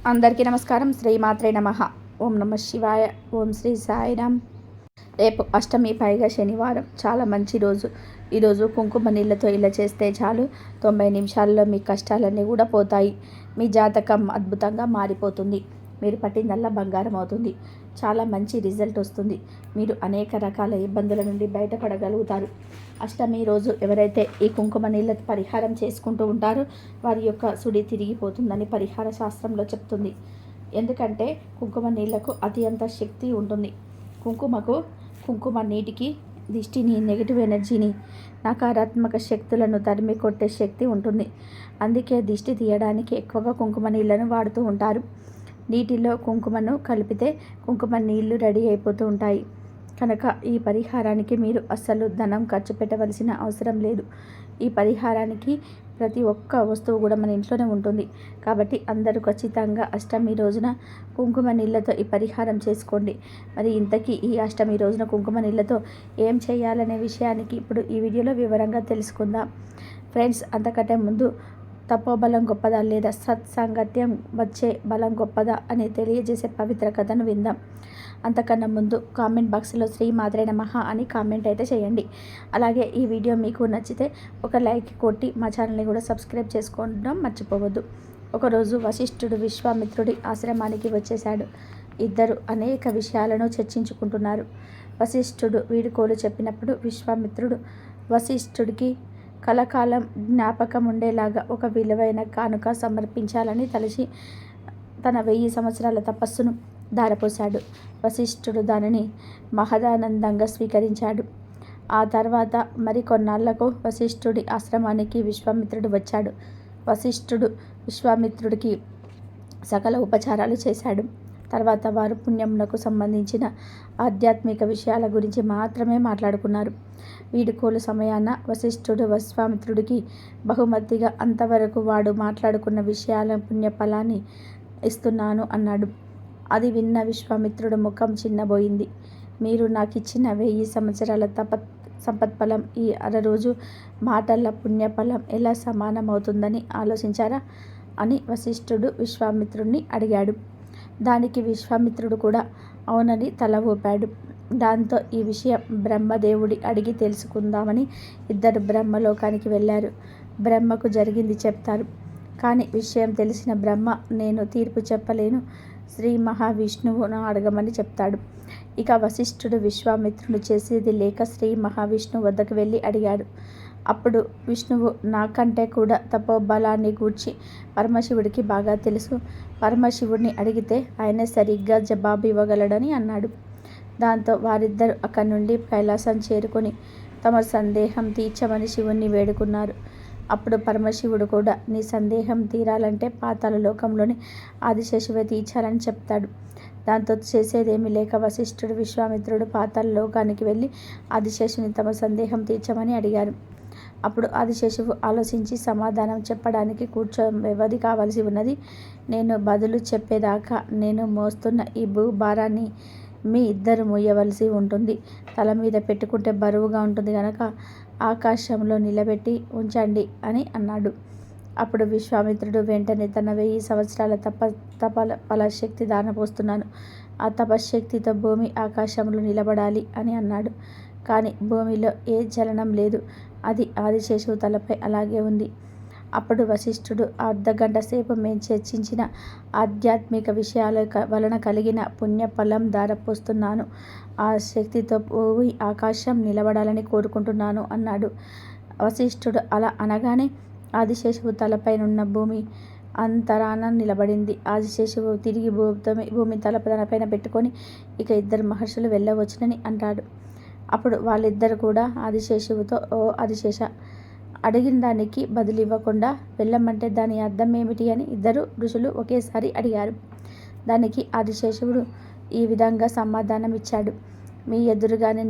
అందరికీ నమస్కారం. శ్రీమాత్రే నమః. ఓం నమ శివాయ. ఓం శ్రీ సాయిరామ్. రేపు అష్టమి, పైగా శనివారం. చాలా మంచి రోజు. ఈరోజు కుంకుమ నీళ్ళతో ఇలా చేస్తే చాలు, 90 నిమిషాల్లో మీ కష్టాలన్నీ కూడా పోతాయి. మీ జాతకం అద్భుతంగా మారిపోతుంది. మీరు పట్టిందల్లా బంగారం అవుతుంది. చాలా మంచి రిజల్ట్ వస్తుంది. మీరు అనేక రకాల ఇబ్బందుల నుండి బయటపడగలుగుతారు. అష్టమి రోజు ఎవరైతే ఈ కుంకుమ నీళ్ళ పరిహారం చేసుకుంటూ ఉంటారో వారి యొక్క సుడి తిరిగిపోతుందని పరిహార శాస్త్రంలో చెప్తుంది. ఎందుకంటే కుంకుమ నీళ్లకు అత్యంత శక్తి ఉంటుంది. కుంకుమ నీటికి దిష్టిని, నెగిటివ్ ఎనర్జీని, నకారాత్మక శక్తులను తరిమి కొట్టే శక్తి ఉంటుంది. అందుకే దిష్టి తీయడానికి ఎక్కువగా కుంకుమ నీళ్లను వాడుతూ ఉంటారు. నీటిలో కుంకుమను కలిపితే కుంకుమ నీళ్లు రెడీ అయిపోతూ ఉంటాయి. కనుక ఈ పరిహారానికి మీరు అస్సలు ధనం ఖర్చు పెట్టవలసిన అవసరం లేదు. ఈ పరిహారానికి ప్రతి ఒక్క వస్తువు కూడా మన ఇంట్లోనే ఉంటుంది. కాబట్టి అందరూ ఖచ్చితంగా అష్టమి రోజున కుంకుమ నీళ్ళతో ఈ పరిహారం చేసుకోండి. మరి ఇంతకీ ఈ అష్టమి రోజున కుంకుమ నీళ్ళతో ఏం చేయాలనే విషయానికి ఇప్పుడు ఈ వీడియోలో వివరంగా తెలుసుకుందాం. ఫ్రెండ్స్, అంతకంటే ముందు తపోబలం గొప్పదా లేదా సత్సాంగత్యం వచ్చే బలం గొప్పదా అని తెలియజేసే పవిత్ర కథను విందాం. అంతకన్నా ముందు కామెంట్ బాక్స్లో శ్రీమాత్రే నమః అని కామెంట్ అయితే చేయండి. అలాగే ఈ వీడియో మీకు నచ్చితే ఒక లైక్ కొట్టి మా ఛానల్ని కూడా సబ్స్క్రైబ్ చేసుకోవడం మర్చిపోవద్దు. ఒకరోజు వశిష్ఠుడు విశ్వామిత్రుడి ఆశ్రమానికి వచ్చేశాడు. ఇద్దరు అనేక విషయాలను చర్చించుకుంటున్నారు. వశిష్ఠుడు వీడుకోలు చెప్పినప్పుడు విశ్వామిత్రుడు వశిష్ఠుడికి కలకాలం జ్ఞాపకం ఉండేలాగా ఒక విలువైన కానుక సమర్పించాలని తలచి తన 1000 సంవత్సరాల తపస్సును ధారపోశాడు. వశిష్ఠుడు దానిని మహదానందంగా స్వీకరించాడు. ఆ తర్వాత మరికొన్నాళ్లకు వశిష్ఠుడి ఆశ్రమానికి విశ్వామిత్రుడు వచ్చాడు. వశిష్ఠుడు విశ్వామిత్రుడికి సకల ఉపచారాలు చేశాడు. తర్వాత వారు పుణ్యమునకు సంబంధించిన ఆధ్యాత్మిక విషయాల గురించి మాత్రమే మాట్లాడుకున్నారు. వీడుకోలు సమయాన వశిష్ఠుడు విశ్వామిత్రుడికి బహుమతిగా అంతవరకు వాడు మాట్లాడుకున్న విషయాల పుణ్యఫలాన్ని ఇస్తున్నాను అన్నాడు. అది విన్న విశ్వామిత్రుడు ముఖం చిన్నబోయింది. మీరు నాకు ఇచ్చిన 1000 సంవత్సరాల సంపత్ఫలం ఈ అరరోజు మాటల పుణ్యఫలం ఎలా సమానమవుతుందని ఆలోచించారా అని వశిష్ఠుడు విశ్వామిత్రుడిని అడిగాడు. దానికి విశ్వామిత్రుడు కూడా అవునని తల ఊపాడు. దాంతో ఈ విషయం బ్రహ్మదేవుడి అడిగి తెలుసుకుందామని ఇద్దరు బ్రహ్మలోకానికి వెళ్ళారు. బ్రహ్మకు జరిగింది చెప్తారు. కానీ విషయం తెలిసిన బ్రహ్మ నేను తీర్పు చెప్పలేను, శ్రీ మహావిష్ణువును అడగమని చెప్తాడు. ఇక వశిష్ఠుడు విశ్వామిత్రుడు చేసేది లేక శ్రీ మహావిష్ణువు వద్దకు వెళ్ళి అడిగాడు. అప్పుడు విష్ణువు నాకంటే కూడా తపోబలాన్ని గూర్చి పరమశివుడికి బాగా తెలుసు. పరమశివుడిని అడిగితే ఆయనే సరిగ్గా జవాబు ఇవ్వగలడని అన్నాడు. దాంతో వారిద్దరూ అక్కడి నుండి కైలాసం చేరుకొని తమ సందేహం తీర్చమని శివుణ్ణి వేడుకున్నారు. అప్పుడు పరమశివుడు కూడా నీ సందేహం తీరాలంటే పాతాళ లోకంలోని ఆదిశేషువే తీర్చాలని చెప్తాడు. దాంతో చేసేదేమీ లేక వశిష్ఠుడు విశ్వామిత్రుడు పాతాళ లోకానికి వెళ్ళి ఆదిశేషుని తమ సందేహం తీర్చమని అడిగారు. అప్పుడు ఆదిశేషువు ఆలోచించి సమాధానం చెప్పడానికి వ్యవధి కావలసి ఉన్నది. నేను బదులు చెప్పేదాకా నేను మోస్తున్న ఈ భూభారాన్ని మీ ఇద్దరు మోయవలసి ఉంటుంది. తల మీద పెట్టుకుంటే బరువుగా ఉంటుంది కనుక ఆకాశంలో నిలబెట్టి ఉంచండి అని అన్నాడు. అప్పుడు విశ్వామిత్రుడు వెంటనే తన 1000 సంవత్సరాల ఫలశక్తి దారపోస్తున్నాను. ఆ తపశ్శక్తితో భూమి ఆకాశంలో నిలబడాలి అని అన్నాడు. కానీ భూమిలో ఏ చలనం లేదు. అది ఆదిశేషువు తలపై అలాగే ఉంది. అప్పుడు వశిష్ఠుడు అర్ధగంట సేపు మేము చర్చించిన ఆధ్యాత్మిక విషయాల వలన కలిగిన పుణ్యఫలం ధారపోస్తున్నాను. ఆ శక్తితో భూమి ఆకాశం నిలబడాలని కోరుకుంటున్నాను అన్నాడు. వశిష్ఠుడు అలా అనగానే ఆదిశేషువు తలపైనున్న భూమి అంతరాన నిలబడింది. ఆదిశేషువు తిరిగి భూమి తనపైన పెట్టుకొని ఇక ఇద్దరు మహర్షులు వెళ్ళవచ్చునని అంటాడు. అప్పుడు వాళ్ళిద్దరు కూడా ఆదిశేషువుతో ఓ ఆదిశేష, అడిగిన దానికి బదులు ఇవ్వకుండా వెళ్ళమంటే దాని అర్థం ఏమిటి అని ఇద్దరు ఋషులు ఒకేసారి అడిగారు. దానికి ఆదిశేషువుడు ఈ విధంగా సమాధానం ఇచ్చాడు. మీ ఎదురుగానే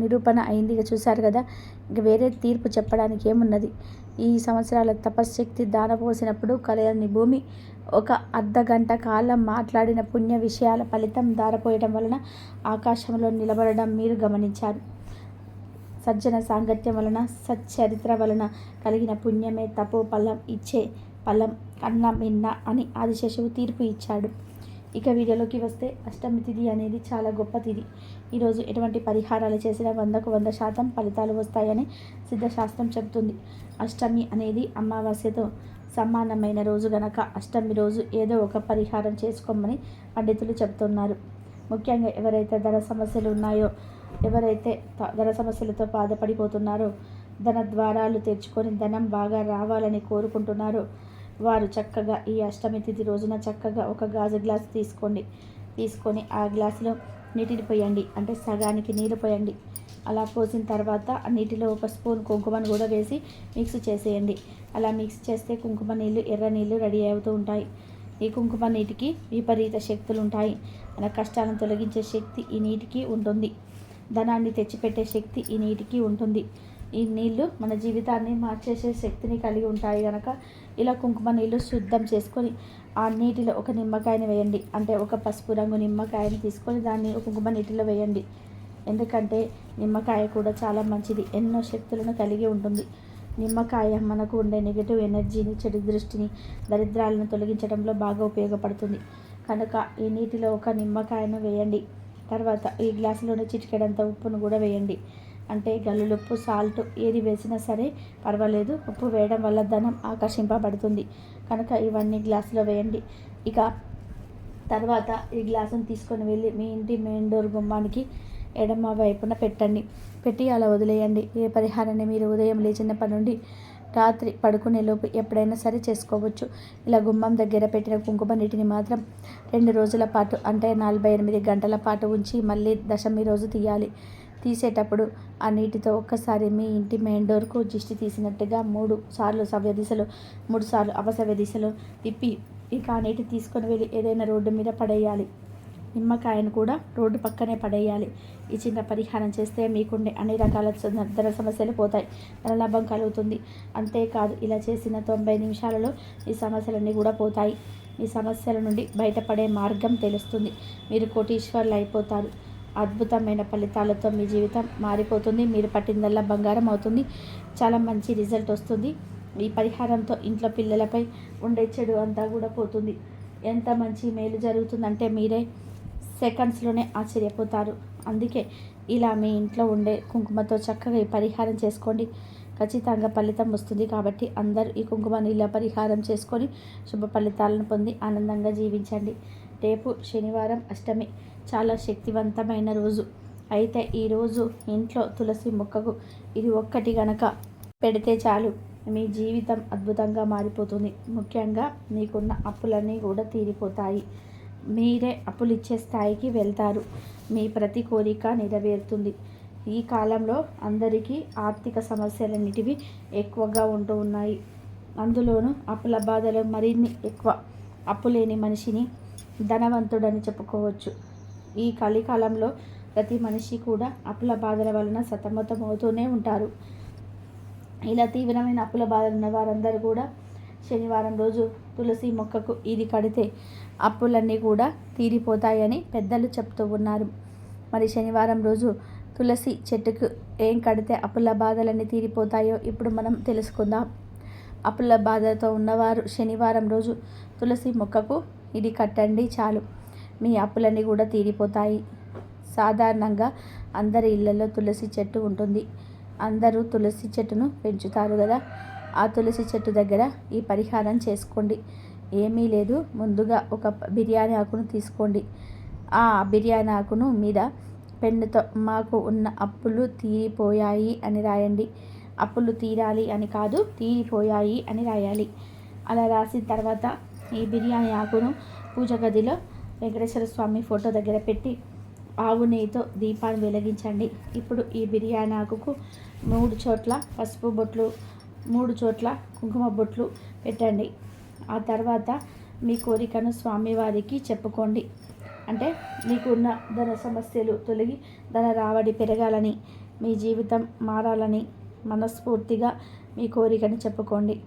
నిరూపణ అయింది చూశారు కదా, ఇంక వేరే తీర్పు చెప్పడానికి ఏమున్నది. ఈ సంవత్సరాల తపశ్శక్తి దారపోసినప్పుడు కలయని భూమి ఒక అర్ధగంట కాలం మాట్లాడిన పుణ్య విషయాల ఫలితం దారపోయడం వలన ఆకాశంలో నిలబడడం మీరు గమనించారు. సజ్జన సాంగత్యం వలన సచ్చరిత్ర వలన కలిగిన పుణ్యమే తపోఫలం ఇచ్చే ఫలం కన్నా మిన్న అని ఆదిశేషువు తీర్పు ఇచ్చాడు. ఇక వీడియోలోకి వస్తే అష్టమి తిథి అనేది చాలా గొప్ప తిథి. ఈరోజు ఎటువంటి పరిహారాలు చేసినా 100% ఫలితాలు వస్తాయని సిద్ధశాస్త్రం చెబుతుంది. అష్టమి అనేది అమావాస్యతో సమానమైన రోజు గనక అష్టమి రోజు ఏదో ఒక పరిహారం చేసుకోమని పండితులు చెబుతున్నారు. ముఖ్యంగా ఎవరైతే ధన సమస్యలు ఉన్నాయో, ఎవరైతే ధన సమస్యలతో బాధపడిపోతున్నారో, ధన ద్వారాలు తెరుచుకొని ధనం బాగా రావాలని కోరుకుంటున్నారో వారు చక్కగా ఈ అష్టమి తిథి రోజున చక్కగా ఒక గాజు గ్లాస్ తీసుకొని ఆ గ్లాసులో నీటిని పోయండి. అంటే సగానికి నీరు పోయండి. అలా పోసిన తర్వాత ఆ నీటిలో ఒక స్పూన్ కుంకుమను కూడా వేసి మిక్స్ చేసేయండి. అలా మిక్స్ చేస్తే కుంకుమ నీళ్ళు, ఎర్ర నీళ్ళు రెడీ అవుతూ ఉంటాయి. ఈ కుంకుమ నీటికి విపరీత శక్తులు ఉంటాయి. మన కష్టాలను తొలగించే శక్తి ఈ నీటికి ఉంటుంది. ధనాన్ని తెచ్చిపెట్టే శక్తి ఈ నీటికి ఉంటుంది. ఈ నీళ్లు మన జీవితాన్ని మార్చేసే శక్తిని కలిగి ఉంటాయి కనుక ఇలా కుంకుమ నీళ్ళు శుద్ధం చేసుకొని ఆ నీటిలో ఒక నిమ్మకాయని వేయండి. అంటే ఒక పసుపు రంగు నిమ్మకాయని తీసుకొని దాన్ని కుంకుమ నీటిలో వేయండి. ఎందుకంటే నిమ్మకాయ కూడా చాలా మంచిది, ఎన్నో శక్తులను కలిగి ఉంటుంది. నిమ్మకాయ మనకు ఉండే నెగిటివ్ ఎనర్జీని, చెడు దృష్టిని, దరిద్రాలను తొలగించడంలో బాగా ఉపయోగపడుతుంది. కనుక ఈ నీటిలో ఒక నిమ్మకాయను వేయండి. తర్వాత ఈ గ్లాసులోనే చిటికెడంత ఉప్పును కూడా వేయండి. అంటే గల్లులుప్పు, సాల్ట్ ఏది వేసినా సరే పర్వాలేదు. ఉప్పు వేయడం వల్ల ధనం ఆకర్షింపబడుతుంది. కనుక ఇవన్నీ గ్లాసులో వేయండి. ఇక తర్వాత ఈ గ్లాసును తీసుకొని వెళ్ళి మీ ఇంటి మెయిన్ డోర్ గుమ్మానికి ఎడమ వైపున పెట్టి అలా వదిలేయండి. ఏ పరిహారాన్ని మీరు ఉదయం లేచినప్పటి నుండి రాత్రి పడుకునేలోపు ఎప్పుడైనా సరే చేసుకోవచ్చు. ఇలా గుమ్మం దగ్గర పెట్టిన కుంకుమ నీటిని మాత్రం 2 రోజుల పాటు అంటే 48 గంటల పాటు ఉంచి మళ్ళీ దశమి రోజు తీయాలి. తీసేటప్పుడు ఆ నీటితో ఒక్కసారి మీ ఇంటి మెయిన్ డోర్కు దిష్టి తీసినట్టుగా 3 సార్లు సవ్య దిశలో, 3 సార్లు అపసవ్య దిశలో తిప్పి ఇక ఆ నీటి తీసుకొని వెళ్ళి ఏదైనా రోడ్డు మీద పడేయాలి. నిమ్మకాయను కూడా రోడ్డు పక్కనే పడేయాలి. ఈ చిన్న పరిహారం చేస్తే మీకుండే అన్ని రకాల ధన సమస్యలు పోతాయి, ధనలాభం కలుగుతుంది. అంతేకాదు ఇలా చేసిన 90 నిమిషాలలో ఈ సమస్యలన్నీ కూడా పోతాయి. ఈ సమస్యల నుండి బయటపడే మార్గం తెలుస్తుంది. మీరు కోటీశ్వర్లు అయిపోతారు. అద్భుతమైన ఫలితాలతో మీ జీవితం మారిపోతుంది. మీరు పట్టిందల్లా బంగారం అవుతుంది. చాలా మంచి రిజల్ట్ వస్తుంది. ఈ పరిహారంతో ఇంట్లో పిల్లలపై ఉండే చెడు అంతా కూడా పోతుంది. ఎంత మంచి మేలు జరుగుతుందంటే మీరే సెకండ్స్లోనే ఆశ్చర్యపోతారు. అందుకే ఇలా మీ ఇంట్లో ఉండే కుంకుమతో చక్కగా ఈ పరిహారం చేసుకోండి. ఖచ్చితంగా ఫలితం వస్తుంది. కాబట్టి అందరూ ఈ కుంకుమ నీళ్ళ పరిహారం చేసుకొని శుభ ఫలితాలను పొంది ఆనందంగా జీవించండి. రేపు శనివారం అష్టమి, చాలా శక్తివంతమైన రోజు. అయితే ఈరోజు ఇంట్లో తులసి మొక్కకు ఇది ఒక్కటి గనక పెడితే చాలు, మీ జీవితం అద్భుతంగా మారిపోతుంది. ముఖ్యంగా మీకున్న అప్పులన్నీ కూడా తీరిపోతాయి. మీరే అప్పులు ఇచ్చే స్థాయికి వెళ్తారు. మీ ప్రతి కోరిక నెరవేరుతుంది. ఈ కాలంలో అందరికీ ఆర్థిక సమస్యలన్నిటివి ఎక్కువగా ఉంటూ ఉన్నాయి. అందులోనూ అప్పుల బాధలు మరిన్ని ఎక్కువ. అప్పు లేని మనిషిని ధనవంతుడని చెప్పుకోవచ్చు. ఈ కలికాలంలో ప్రతి మనిషి కూడా అప్పుల బాధల వలన సతమతమవుతూనే ఉంటారు. ఇలా తీవ్రమైన అప్పుల బాధలు ఉన్న వారందరూ కూడా శనివారం రోజు తులసి మొక్కకు ఇది కడితే అప్పులన్నీ కూడా తీరిపోతాయని పెద్దలు చెప్తూ ఉన్నారు. మరి శనివారం రోజు తులసి చెట్టుకు ఏం కడితే అప్పుల బాధలన్నీ తీరిపోతాయో ఇప్పుడు మనం తెలుసుకుందాం. అప్పుల బాధతో ఉన్నవారు శనివారం రోజు తులసి మొక్కకు ఇది కట్టండి చాలు, మీ అప్పులన్నీ కూడా తీరిపోతాయి. సాధారణంగా అందరి ఇళ్లలో తులసి చెట్టు ఉంటుంది. అందరూ తులసి చెట్టును పెంచుతారు కదా. ఆ తులసి చెట్టు దగ్గర ఈ పరిహారం చేసుకోండి. ఏమీ లేదు, ముందుగా ఒక బిర్యానీ ఆకును తీసుకోండి. ఆ బిర్యానీ ఆకును మీద పెన్నుతో మాకు ఉన్న అప్పులు తీరిపోయాయి అని రాయండి. అప్పులు తీరాలి అని కాదు, తీరిపోయాయి అని రాయాలి. అలా రాసిన తర్వాత ఈ బిర్యానీ ఆకును పూజ గదిలో వెంకటేశ్వర స్వామి ఫోటో దగ్గర పెట్టి ఆవు నెయ్యితో దీపాన్ని వెలిగించండి. ఇప్పుడు ఈ బిర్యానీ ఆకుకు 3 చోట్ల పసుపు బొట్లు, 3 చోట్ల కుంకుమ బొట్లు పెట్టండి. ఆ తర్వాత మీ కోరికను స్వామివారికి చెప్పుకోండి. అంటే మీకున్న ధన సమస్యలు తొలగి ధన రాబడి పెరగాలని, మీ జీవితం మారాలని మనస్ఫూర్తిగా మీ కోరికను చెప్పుకోండి.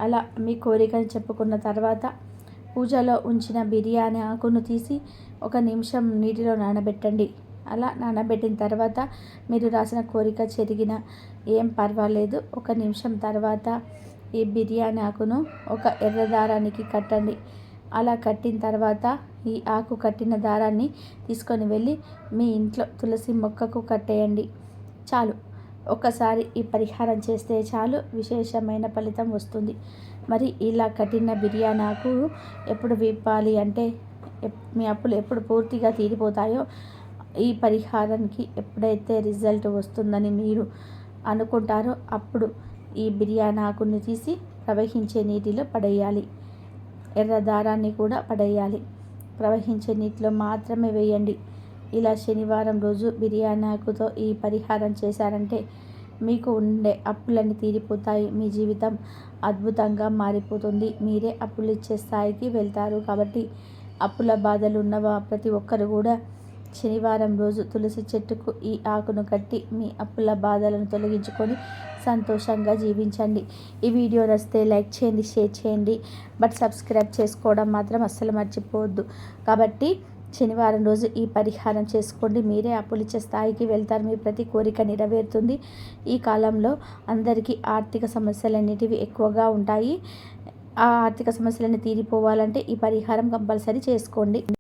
అలా మీ కోరికను చెప్పుకున్న తర్వాత పూజలో ఉంచిన బిర్యానీ ఆకును తీసి 1 నిమిషం నీటిలో నానబెట్టండి. అలా నానబెట్టిన తర్వాత మీరు రాసిన కోరిక చెరిగిన ఏం పర్వాలేదు. 1 నిమిషం తర్వాత ఈ బిర్యానీ ఆకును ఒక ఎర్ర దారానికి కట్టండి. అలా కట్టిన తర్వాత ఈ ఆకు కట్టిన దారాన్ని తీసుకొని వెళ్ళి మీ ఇంట్లో తులసి మొక్కకు కట్టేయండి. చాలు, ఒకసారి ఈ పరిహారం చేస్తే చాలు విశేషమైన ఫలితం వస్తుంది. మరి ఇలా కట్టిన బిర్యానీ ఆకు ఎప్పుడు విప్పాలి అంటే మీ అప్పులు ఎప్పుడు పూర్తిగా తీరిపోతాయో, ఈ పరిహారానికి ఎప్పుడైతే రిజల్ట్ వస్తుందని మీరు అనుకుంటారో అప్పుడు ఈ బిర్యానీ ఆకుని తీసి ప్రవహించే నీటిలో పడేయాలి. ఎర్ర దారాన్ని కూడా పడేయాలి. ప్రవహించే నీటిలో మాత్రమే వేయండి. ఇలా శనివారం రోజు బిర్యానీ ఆకుతో ఈ పరిహారం చేశారంటే మీకు ఉండే అప్పులన్నీ తీరిపోతాయి. మీ జీవితం అద్భుతంగా మారిపోతుంది. మీరే అప్పులు ఇచ్చే స్థాయికి వెళ్తారు. కాబట్టి అప్పుల బాధలు ఉన్న ప్రతి ఒక్కరు కూడా శనివారం రోజు తులసి చెట్టుకు ఈ ఆకును కట్టి మీ అప్పుల బాధలను తొలగించుకొని సంతోషంగా జీవించండి. ఈ వీడియో నచ్చితే లైక్ చేయండి, షేర్ చేయండి. బట్ సబ్స్క్రైబ్ చేసుకోవడం మాత్రం అస్సలు మర్చిపోవద్దు. కాబట్టి శనివారం రోజు ఈ పరిహారం చేసుకోండి. మీరే అప్పులిచ్చే స్థాయికి వెళ్తారు. మీ ప్రతి కోరిక నెరవేరుతుంది. ఈ కాలంలో అందరికీ ఆర్థిక సమస్యలు అనేటివి ఎక్కువగా ఉంటాయి. ఆ ఆర్థిక సమస్యలన్నీ తీరిపోవాలంటే ఈ పరిహారం కంపల్సరీ చేసుకోండి.